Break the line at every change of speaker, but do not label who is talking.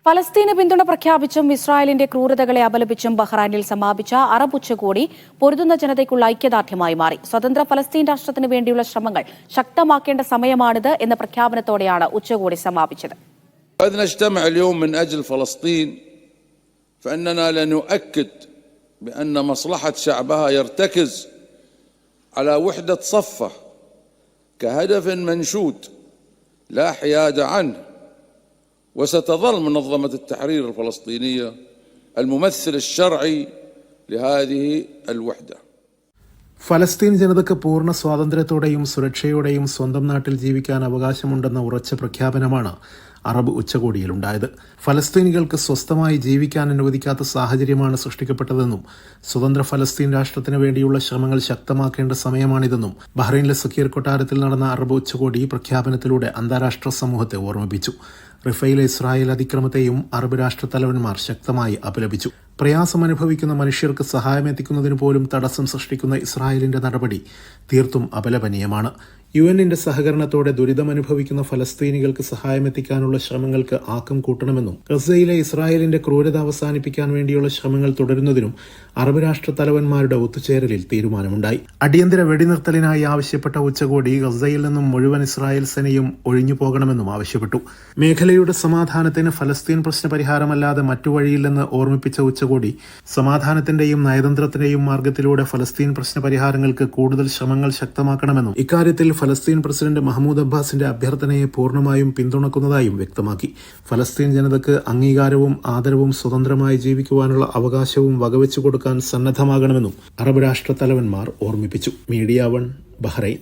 ഫലസ്തീന് പിന്തുണ പ്രഖ്യാപിച്ചും ഇസ്രായേലിന്റെ ക്രൂരതകളെ അപലപിച്ചും ബഹ്റൈനിൽ സമാപിച്ച അറബ് ഉച്ചകോടി പൊരുതുന്ന ജനതയ്ക്കുള്ള ഐക്യദാർഢ്യമായി മാറി. സ്വതന്ത്ര ഫലസ്തീൻ രാഷ്ട്രത്തിന് വേണ്ടിയുള്ള ശ്രമങ്ങൾ ശക്തമാക്കേണ്ട സമയമാണിത് എന്ന പ്രഖ്യാപനത്തോടെയാണ് ഉച്ചകോടി സമാപിച്ചത്.
نجتمع اليوم من أجل فلسطين فإننا لنؤكد بأن مصلحة شعبها يرتكز على وحدة صفه كهدف منشود لا حياد عنه. وستظل منظمة التحرير الفلسطينية الممثل الشرعي لهذه الوحدة.
ഫലസ്തീൻ ജനതയ്ക്ക് പൂർണ്ണ സ്വാതന്ത്ര്യത്തോടെയും സുരക്ഷയോടെയും സ്വന്തം നാട്ടിൽ ജീവിക്കാൻ അവകാശമുണ്ടെന്ന ഉറച്ച പ്രഖ്യാപനമാണ് അറബ് ഉച്ചകോടിയിലുണ്ടായത്. ഫലസ്തീനികൾക്ക് സ്വസ്ഥമായി ജീവിക്കാൻ അനുവദിക്കാത്ത സാഹചര്യമാണ് സൃഷ്ടിക്കപ്പെട്ടതെന്നും സ്വതന്ത്ര ഫലസ്തീൻ രാഷ്ട്രത്തിന് വേണ്ടിയുള്ള ശ്രമങ്ങൾ ശക്തമാക്കേണ്ട സമയമാണിതെന്നും ബഹ്റൈനിലെ സക്കീർ കൊട്ടാരത്തിൽ നടന്ന അറബ് ഉച്ചകോടി പ്രഖ്യാപനത്തിലൂടെ അന്താരാഷ്ട്ര സമൂഹത്തെ ഓർമ്മിപ്പിച്ചു. റിഫയിലെ ഇസ്രായേൽ അതിക്രമത്തെയും അറബ് രാഷ്ട്രത്തലവന്മാർ ശക്തമായി അപലപിച്ചു. പ്രയാസമനുഭവിക്കുന്ന മനുഷ്യർക്ക് സഹായമെത്തിക്കുന്നതിന് പോലും തടസ്സം സൃഷ്ടിക്കുന്ന ഇസ്രായേലിന്റെ നടപടി തീർത്തും അപലപനീയമാണ്. യുഎന്നിന്റെ സഹകരണത്തോടെ ദുരിതമനുഭവിക്കുന്ന ഫലസ്തീനികൾക്ക് സഹായമെത്തിക്കാനുള്ള ശ്രമങ്ങൾക്ക് ആക്കം കൂട്ടണമെന്നും ഗസയിലെ ഇസ്രായേലിന്റെ ക്രൂരത അവസാനിപ്പിക്കാൻ വേണ്ടിയുള്ള ശ്രമങ്ങൾ തുടരുന്നതിനും അറബ് രാഷ്ട്ര തലവന്മാരുടെ ഒത്തുചേരലിൽ തീരുമാനമുണ്ടായി. അടിയന്തര വെടിനിർത്തലിനായി ആവശ്യപ്പെട്ട ഉച്ചകോടി ഗസയിൽ നിന്നും മുഴുവൻ ഇസ്രായേൽ സേനയും ഒഴിഞ്ഞു പോകണമെന്നും ആവശ്യപ്പെട്ടു. മേഖലയുടെ സമാധാനത്തിന് ഫലസ്തീൻ പ്രശ്ന പരിഹാരമല്ലാതെ മറ്റു വഴിയില്ലെന്ന് ഓർമ്മിപ്പിച്ച ഉച്ചകോടി സമാധാനത്തിന്റെയും നയതന്ത്രത്തിന്റെയും മാർഗത്തിലൂടെ ഫലസ്തീൻ പ്രശ്ന പരിഹാരങ്ങൾക്ക് കൂടുതൽ ശ്രമങ്ങൾ ശക്തമാക്കണമെന്നും ഇക്കാര്യത്തിൽ ഫലസ്തീൻ പ്രസിഡന്റ് മഹ്മൂദ് അബ്ബാസിന്റെ അഭ്യർത്ഥനയെ പൂർണ്ണമായും പിന്തുണക്കുന്നതായും വ്യക്തമാക്കി. ഫലസ്തീൻ ജനതയ്ക്ക് അംഗീകാരവും ആദരവും സ്വതന്ത്രമായി ജീവിക്കുവാനുള്ള അവകാശവും വകവെച്ചു കൊടുക്കാൻ സന്നദ്ധമാകണമെന്നും അറബ് രാഷ്ട്ര തലവന്മാർ ഓർമ്മിപ്പിച്ചു. Media 1 Bahrain.